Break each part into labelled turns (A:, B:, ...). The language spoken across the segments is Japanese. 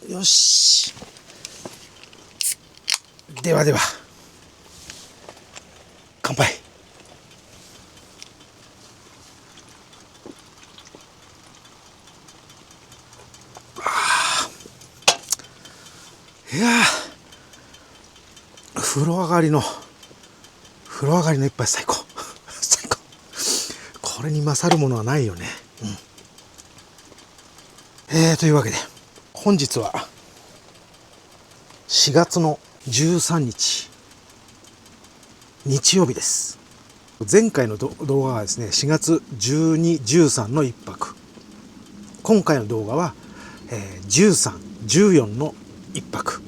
A: よし。ではでは、乾杯。いやー、風呂上がりの一杯最高最高。これに勝るものはないよね。というわけで本日は4月の13日日曜日です。前回の動画はですね、4月12、13の1泊。今回の動画は、13、14の1泊。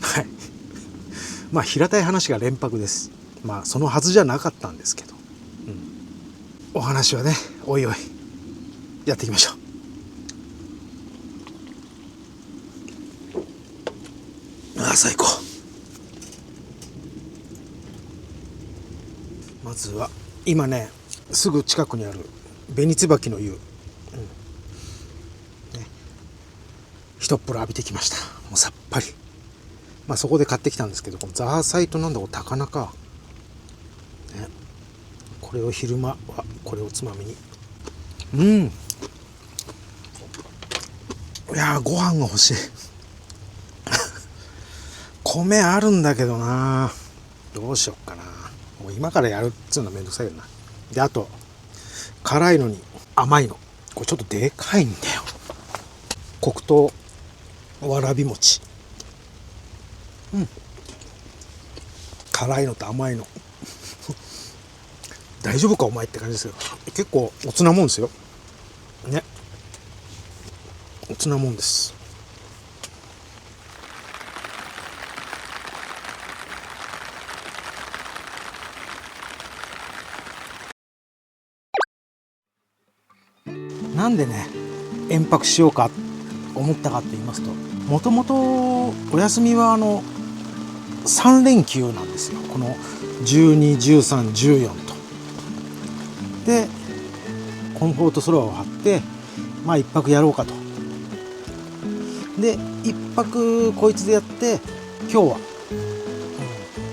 A: はい。まあ平たい話が連泊です。まあそのはずじゃなかったんですけど、お話はね、おいおいやっていきましょう。最高。まずは今ね、すぐ近くにある紅椿の湯、一っ風呂浴びてきました。もうさっぱり。まあそこで買ってきたんですけど、このザーサイとなんだこれ高菜か、ね、これを昼間はこれをつまみに。いやー、ご飯が欲しい米あるんだけどな、どうしよっかな。もう今からやるっつうのはめんどくさいよな。で、あと辛いのに甘いの、これちょっとでかいんだよ。黒糖わらび餅。辛いのと甘いの大丈夫かお前って感じですよ。結構おつなもんですよね。おつなもんです。なんでね延泊しようか思ったかと言いますと、もともとお休みは3連休なんですよ。この12、13、14と。でコンフォートソロを張って、まあ1泊やろうかと。で1泊こいつでやって、今日は、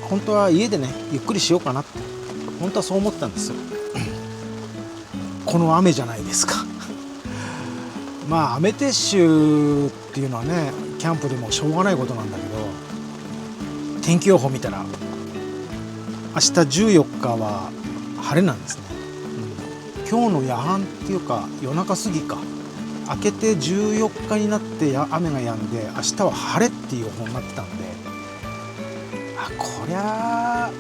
A: 本当は家でねゆっくりしようかなって本当はそう思ってたんですよこの雨じゃないですかまあ雨撤収っていうのはね、キャンプでもしょうがないことなんだけど、天気予報見たら明日14日は晴れなんですね。今日の夜半っていうか夜中過ぎか、明けて14日になって雨が止んで、明日は晴れっていう予報になってたんで、こりゃ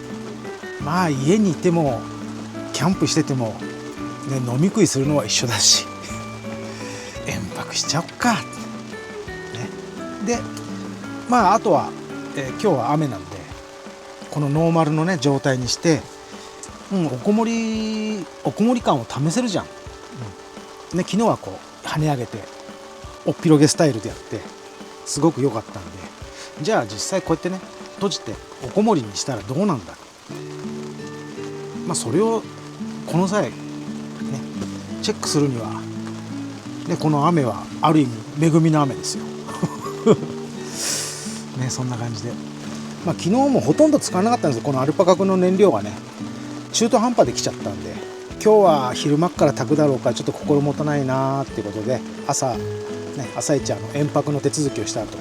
A: まあ家にいてもキャンプしてても、ね、飲み食いするのは一緒だし延泊しちゃおっか、ね、でまああとは、今日は雨なんでこのノーマルのね状態にして、おこもり感を試せるじゃん、ね、昨日はこう跳ね上げておっぴろげスタイルでやってすごく良かったんで、じゃあ実際こうやってね閉じておこもりにしたらどうなんだ、まあそれをこの際ねチェックするには、ね、この雨はある意味恵みの雨ですよね、そんな感じで、まあ昨日もほとんど使わなかったんですよ。このアルパカ君の燃料がね中途半端で来ちゃったんで、今日は昼間から炊くだろうからちょっと心もとないなーっていうことで、朝一延泊の手続きをした後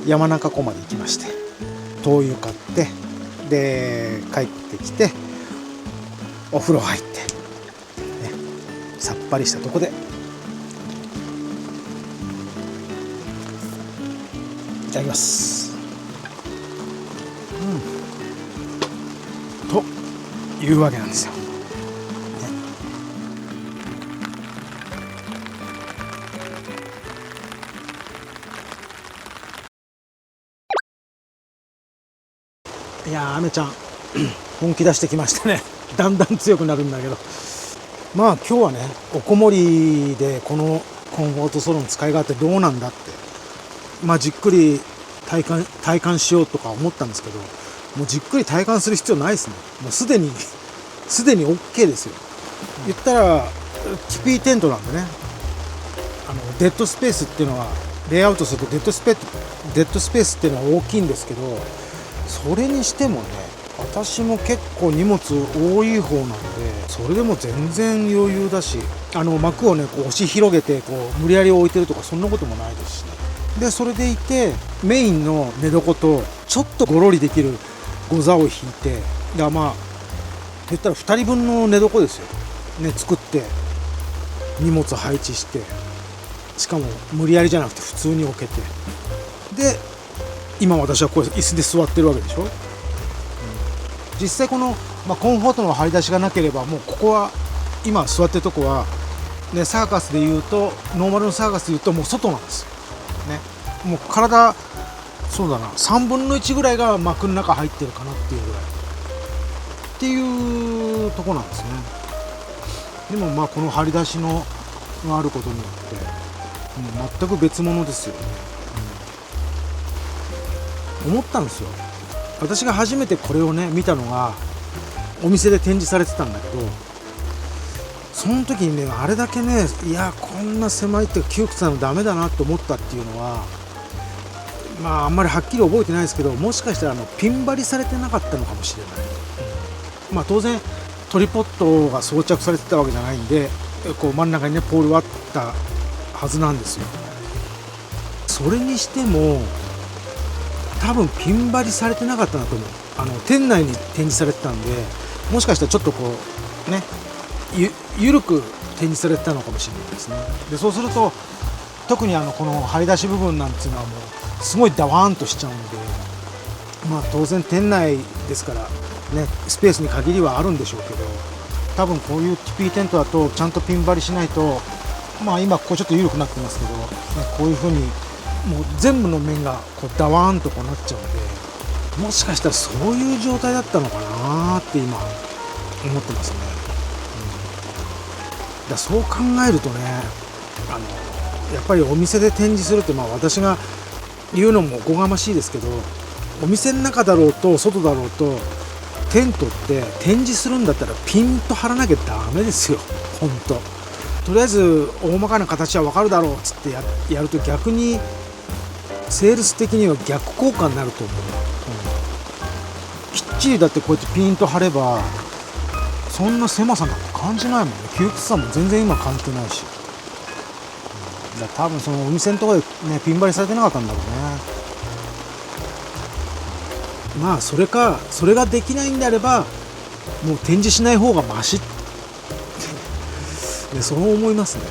A: 山中湖まで行きまして、灯油買って、で帰ってきてお風呂入って、さっぱりしたとこでいただきます。というわけなんですよ。いやー、雨ちゃん本気出してきましたねだんだん強くなるんだけど、まあ今日はねおこもりでこのコンフォートソロの使い勝手どうなんだって、まあじっくり体感しようとか思ったんですけど、もうじっくり体感する必要ないですね。もうすでに OK ですよ。言ったらキピーテントなんでね、デッドスペースっていうのはレイアウトするとデッドスペースっていうのは大きいんですけど、それにしてもね、私も結構荷物多い方なんで、それでも全然余裕だし、幕をねこう押し広げてこう無理やり置いてるとかそんなこともないですしね。でそれでいてメインの寝床とちょっとゴロリできるゴザを引いて、まあ言ったら2人分の寝床ですよね、作って荷物配置して、しかも無理やりじゃなくて普通に置けて、で今私はこう椅子で座ってるわけでしょ。実際この、コンフォートの張り出しがなければ、もうここは今座ってるとこは、ね、サーカスでいうとノーマルのサーカスでいうともう外なんですよ、ね、もう体そうだな3分の1ぐらいが幕の中入ってるかなっていうぐらいっていうとこなんですね。でもこの張り出しのがあることによって全く別物ですよね、思ったんですよ。私が初めてこれをね見たのがお店で展示されてたんだけど、その時にねあれだけね、いやこんな狭いって窮屈なのダメだなと思ったっていうのは、あんまりはっきり覚えてないですけど、もしかしたらピン張りされてなかったのかもしれない。当然トリポットが装着されてたわけじゃないんで、こう真ん中にねポールはあったはずなんですよ。それにしても多分ピン張りされてなかったなと思う。店内に展示されてたんで、もしかしたらちょっとこうね緩く展示されてたのかもしれないですね。でそうすると特にこの張り出し部分なんていうのはもうすごいダワーンとしちゃうんで、当然店内ですからねスペースに限りはあるんでしょうけど、多分こういう TP テントだとちゃんとピン張りしないと、今ここちょっと緩くなってますけど、こういう風にもう全部の面がこうダワーンとこうなっちゃうんで、もしかしたらそういう状態だったのかなって今思ってますね。だそう考えるとね、やっぱりお店で展示するって、私が言うのもおこがましいですけど、お店の中だろうと外だろうとテントって展示するんだったらピンと張らなきゃダメですよ。ほんととりあえず大まかな形は分かるだろうっつってやると逆にセールス的には逆効果になると思う、きっちりだってこうやってピンと張ればそんな狭さなんて感じないもんね。窮屈さも全然今感じてないし、だ多分そのお店のところで、ピン張りされてなかったんだろうね。それができないんであればもう展示しない方がマシってそう思いますね。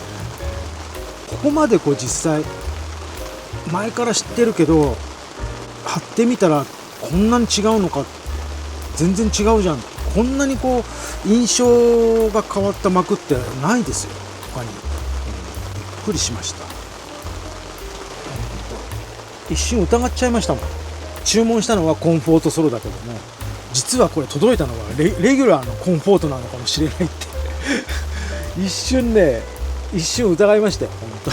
A: ここまでこう実際前から知ってるけど貼ってみたらこんなに違うのか、全然違うじゃん、こんなにこう印象が変わった幕ってないですよ他に。びっくりしました。一瞬疑っちゃいましたもん。注文したのはコンフォートソロだけども、実はこれ届いたのはレギュラーのコンフォートなのかもしれないって一瞬疑いましたよ本当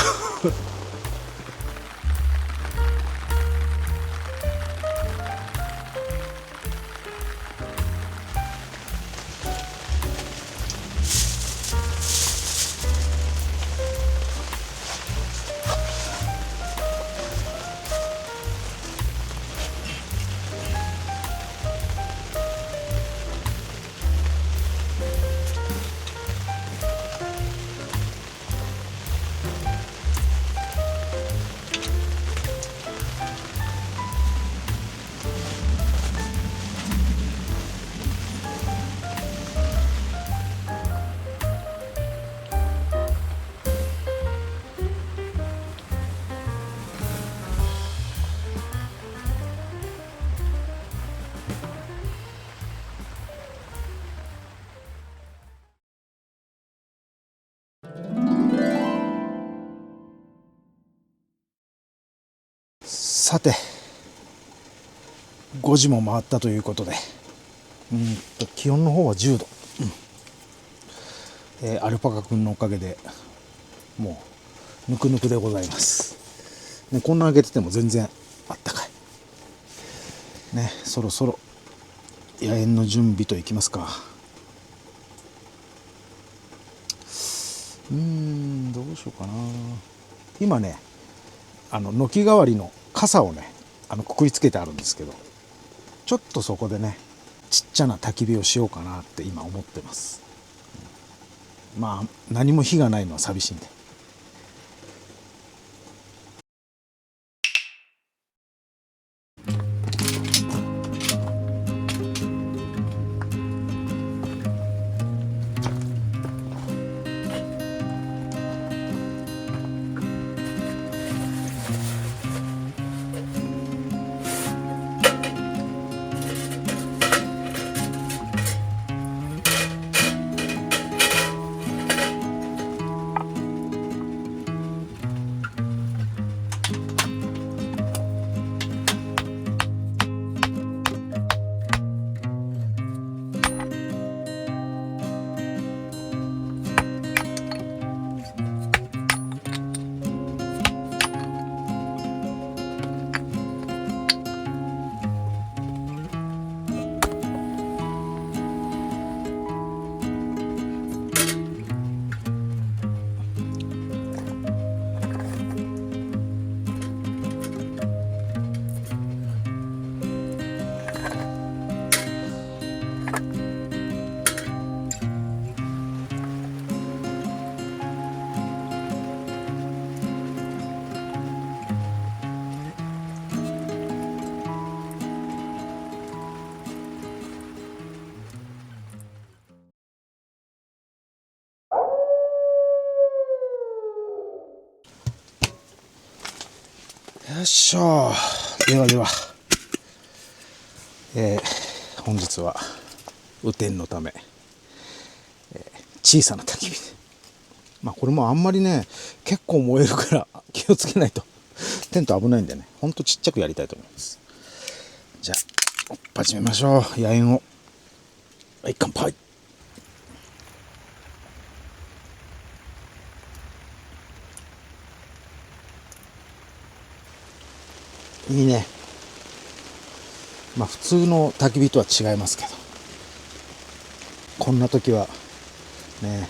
A: さて5時も回ったということで、気温の方は10度、アルパカくんのおかげでもうぬくぬくでございます、ね、こんな開けてても全然あったかいね。そろそろ野宴の準備といきますか。どうしようかな。今ね軒代わりの傘をねくくりつけてあるんですけど、ちょっとそこでねちっちゃな焚き火をしようかなって今思ってます。まあ何も火がないのは寂しいんで。よいしょ。ではでは、本日は雨天のため、小さな焚き火で、これもあんまりね結構燃えるから気をつけないとテント危ないんでね、ほんとちっちゃくやりたいと思います。じゃあ始めましょう。野煙を、はい、乾杯。いいね。普通の焚き火とは違いますけど、こんな時はね、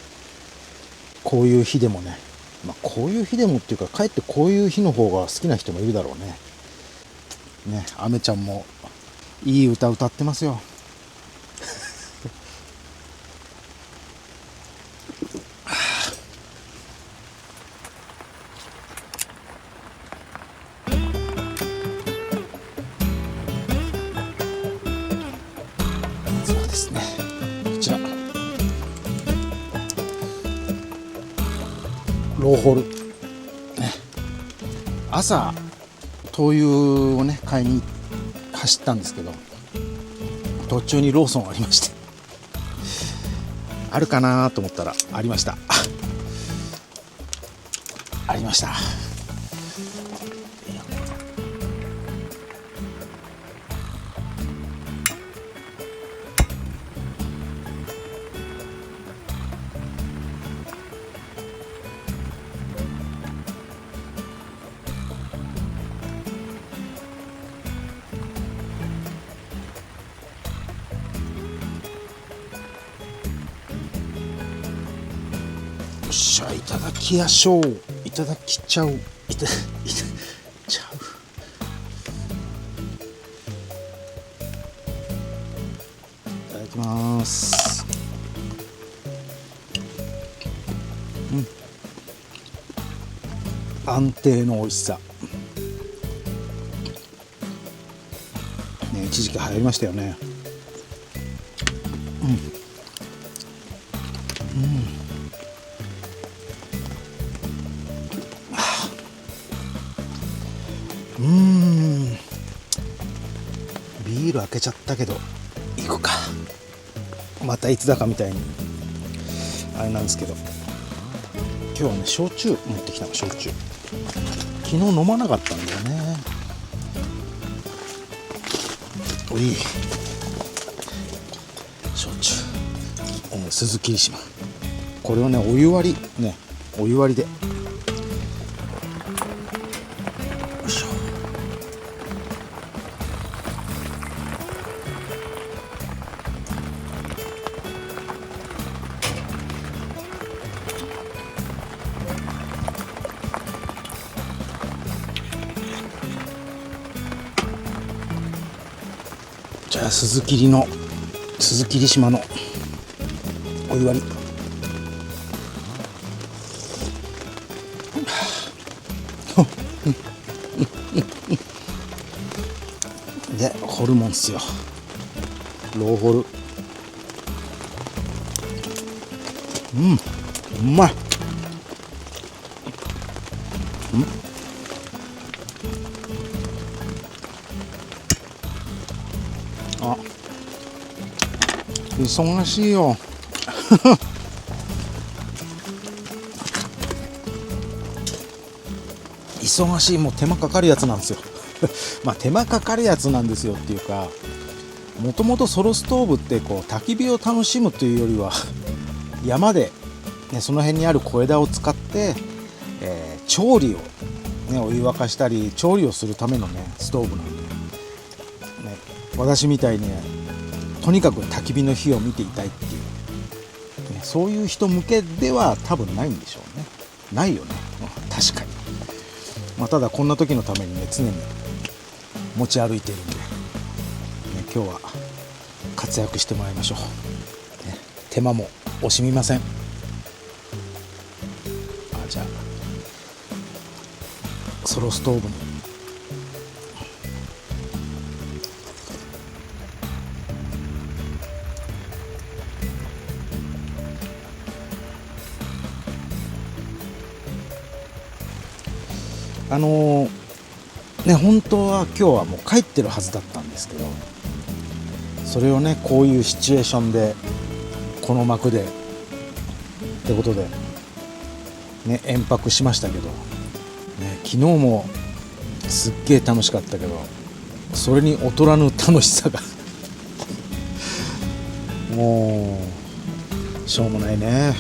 A: こういう日でもね、こういう日でもっていうか、かえってこういう日の方が好きな人もいるだろうね。ね、アメちゃんもいい歌歌ってますよ。そうですね。こちらローホル、ね、朝灯油をね買いに走ったんですけど、途中にローソンありまして、あるかなと思ったらありました。ありました。よっしゃ、いただきやしょう。いただきちゃう。いただちゃう。いただきます。安定の美味しさ。ね、一時期流行りましたよね。ビール開けちゃったけど行くか。またいつだかみたいにあれなんですけど、今日はね焼酎持ってきたの。焼酎昨日飲まなかったんだよね。おい、焼酎、鈴霧島。これをねお湯割りね、お湯割りで、よいしょ。じゃあ鈴切島のお湯割りでホルモンっすよ。ローホル。うまい。あ、忙しいよ。忙しい。もう手間かかるやつなんですよ。まあ手間かかるやつなんですよっていうか、もともとソロストーブってこう焚き火を楽しむというよりは山で、ね、その辺にある小枝を使って、調理を、ね、お湯沸かしたり調理をするためのねストーブなんで、ね、私みたいに、ね、とにかく焚き火の火を見ていたいっていう、ね、そういう人向けでは多分ないんでしょうね。ないよね、確かに。まあ、ただこんな時のためにね常に持ち歩いているんで、ね、今日は活躍してもらいましょう、ね、手間も惜しみません。じゃあソロストーブに本当は今日はもう帰ってるはずだったんですけど、それをねこういうシチュエーションでこの幕でってことでね延泊しましたけど、ね、昨日もすっげえ楽しかったけど、それに劣らぬ楽しさがもうしょうもないね。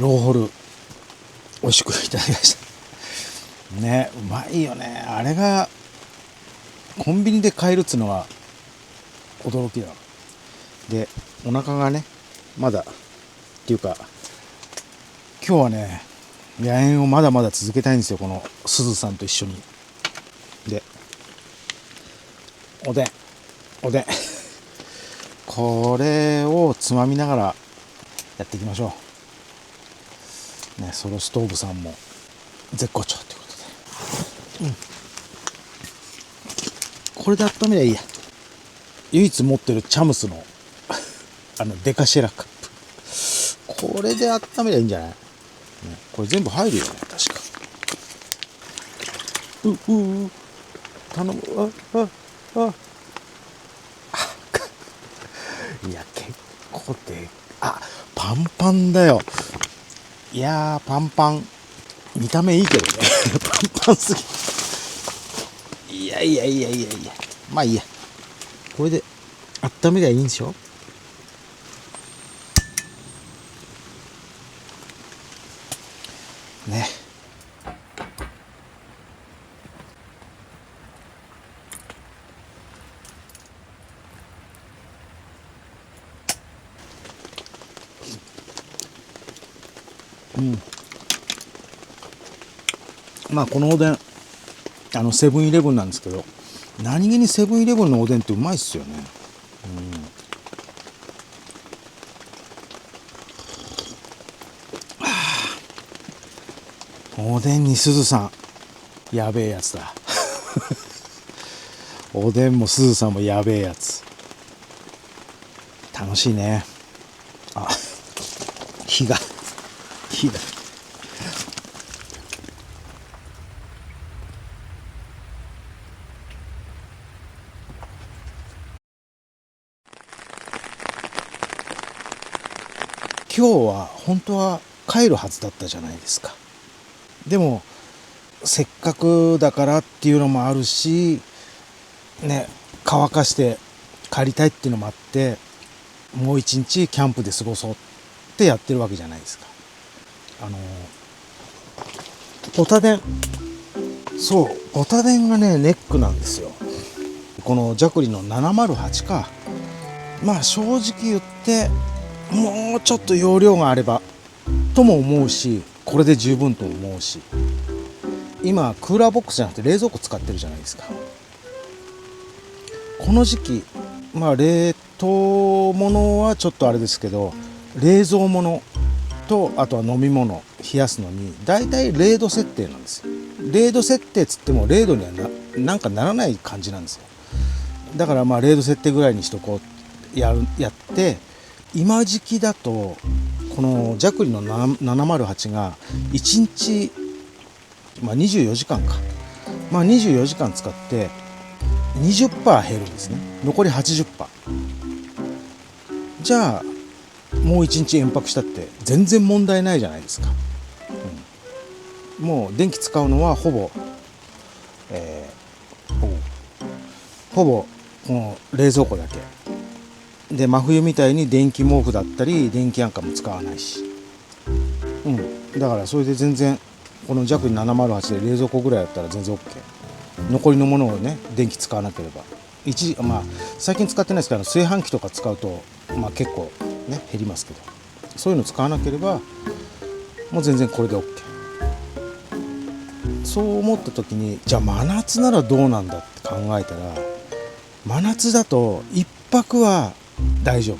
A: ローホル美味しくいただきましたね。うまいよね。あれがコンビニで買えるっつうのは驚きだ。でお腹がねまだっていうか今日はね野猿をまだまだ続けたいんですよ、このすずさんと一緒に。でおでんこれをつまみながらやっていきましょうね。ソロストーブさんも絶好調ということで、これで温めりゃいいや。唯一持ってるチャムスのデカシェラカップ、これで温めりゃいいんじゃない、ね、これ全部入るよね確か。頼む。いや結構パンパンだよ。いやパンパン、見た目いいけどねパンパンすぎ。いやまあいいや、これで温めりゃいいんでしょね。まあこのおでんセブンイレブンなんですけど、何気にセブンイレブンのおでんってうまいっすよね。おでんにすずさんやべえやつだおでんもすずさんもやべえやつ。楽しいね。火が今日は本当は帰るはずだったじゃないですか。でもせっかくだからっていうのもあるしね、乾かして帰りたいっていうのもあって、もう一日キャンプで過ごそうってやってるわけじゃないですか。ボタ電、そうボタ電がねネックなんですよ。このジャクリの708か。まあ正直言ってもうちょっと容量があればとも思うし、これで十分と思うし、今クーラーボックスじゃなくて冷蔵庫使ってるじゃないですか。この時期まあ冷凍物はちょっとあれですけど、冷蔵物とあとは飲み物冷やすのにだいたい0度設定なんですよ。0度設定つっても0度にはなんかならない感じなんですよ。だからまあ0度設定ぐらいにしとこうやって、今時期だとこのジャクリの708が1日、まあ、24時間か、まあ、24時間使って 20% 減るんですね。残り 80%。 じゃあもう1日延泊したって全然問題ないじゃないですか。もう電気使うのはほぼこの冷蔵庫だけで、真冬みたいに電気毛布だったり電気なんかも使わないし、だからそれで全然この弱708で冷蔵庫ぐらいだったら全然 OK。 残りのものをね電気使わなければまあ最近使ってないですけど、炊飯器とか使うとまあ結構ね減りますけど、そういうの使わなければもう全然これで OK。 そう思った時に、じゃあ真夏ならどうなんだって考えたら、真夏だと1泊は大丈夫。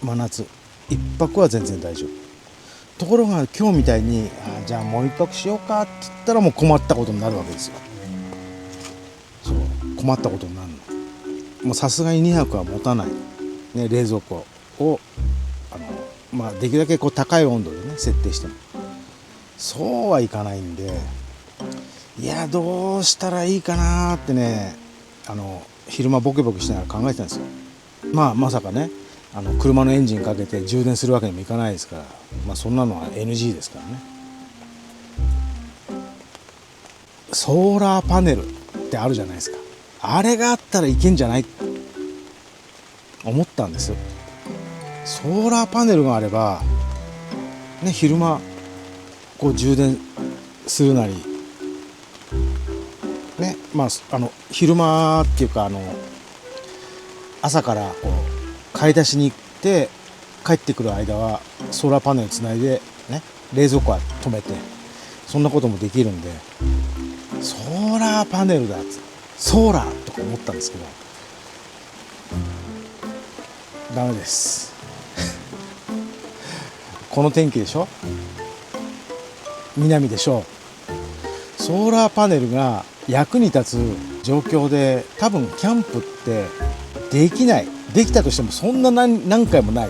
A: 真夏1泊は全然大丈夫。ところが今日みたいにじゃあもう1泊しようかって言ったらもう困ったことになるわけですよ。そう困ったことになるの。もうさすがに2泊は持たない、ね、冷蔵庫をまあできるだけこう高い温度でね設定してもそうはいかないんで、いやどうしたらいいかなってね、昼間ボケボケしながら考えてたんですよ。まさかね車のエンジンかけて充電するわけにもいかないですから、そんなのは NG ですからね。ソーラーパネルってあるじゃないですか。あれがあったらいけんじゃないって思ったんですよ。ソーラーパネルがあればね、昼間こう充電するなりね、昼間っていうか朝からこう買い出しに行って帰ってくる間はソーラーパネルつないでね、冷蔵庫は止めて、そんなこともできるんで、ソーラーパネルだソーラーとか思ったんですけどダメですこの天気でしょ、南でしょ。ソーラーパネルが役に立つ状況で多分キャンプってできない。できたとしてもそんな何回もない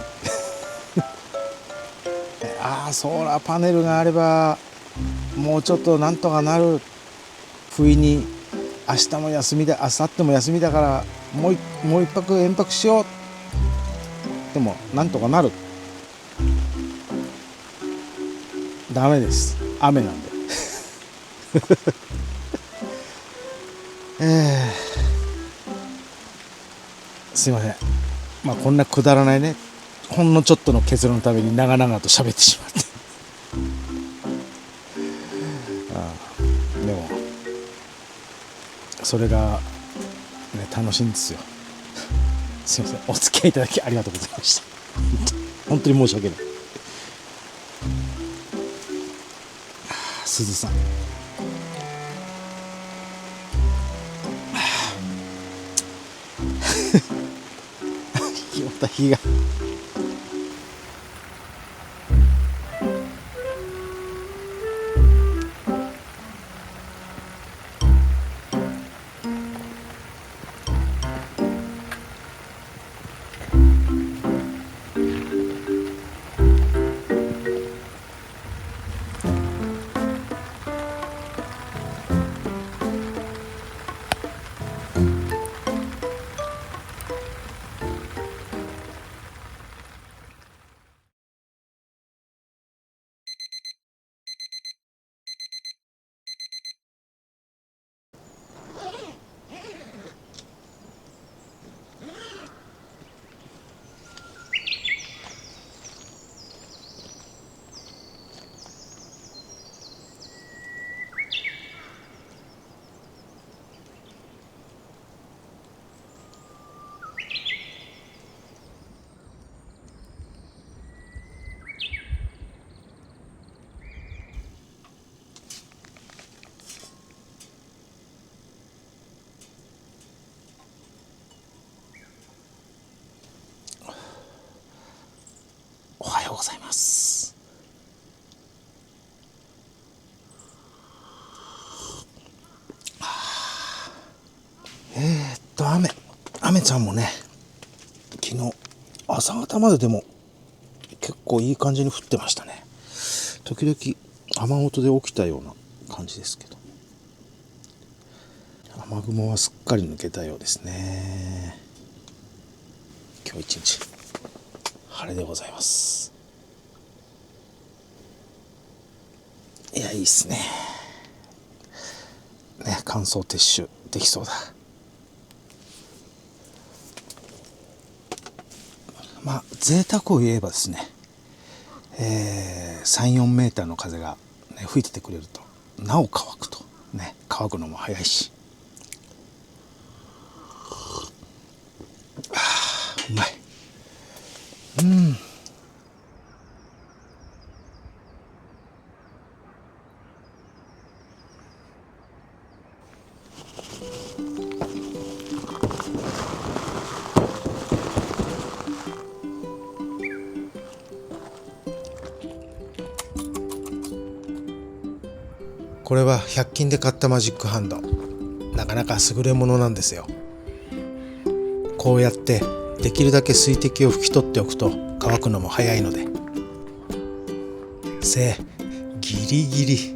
A: ソーラーパネルがあればもうちょっとなんとかなる。不意に明日も休みだ、明後日も休みだからもう一泊延泊しよう。でもなんとかなる。ダメです、雨なんですいません。こんなくだらないね、ほんのちょっとの結論のために長々と喋ってしまってでもそれが、ね、楽しいんですよすいません、お付き合いいただきありがとうございました本当に申し訳ない。鈴さんまた日がございます。雨ちゃんもね、昨日朝方まででも結構いい感じに降ってましたね。時々雨音で起きたような感じですけど、雨雲はすっかり抜けたようですね。今日一日晴れでございます。いや、いいっすね。乾燥撤収できそうだ。贅沢を言えばですね、3、4メーターの風が、吹いててくれるとなお乾くと乾くのも早いし、うまい。これは100均で買ったマジックハンド、なかなか優れものなんですよ。こうやってできるだけ水滴を拭き取っておくと乾くのも早いので、ギリギリ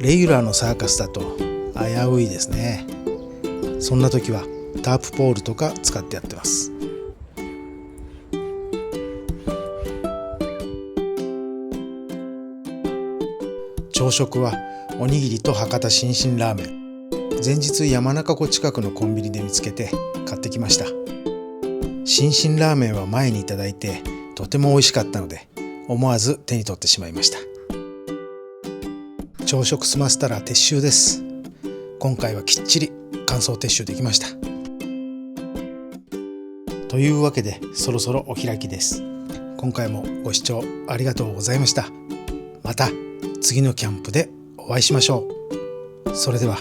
A: レギュラーのサーカスだと危ういですね。そんな時はタープポールとか使ってやってます。朝食はおにぎりと博多しんしんラーメン。前日山中湖近くのコンビニで見つけて買ってきました。しんしんラーメンは前にいただいてとても美味しかったので、思わず手に取ってしまいました。朝食済ませたら撤収です。今回はきっちり乾燥撤収できました。というわけでそろそろお開きです。今回もご視聴ありがとうございました。また次のキャンプでお会いしましょう。それでは。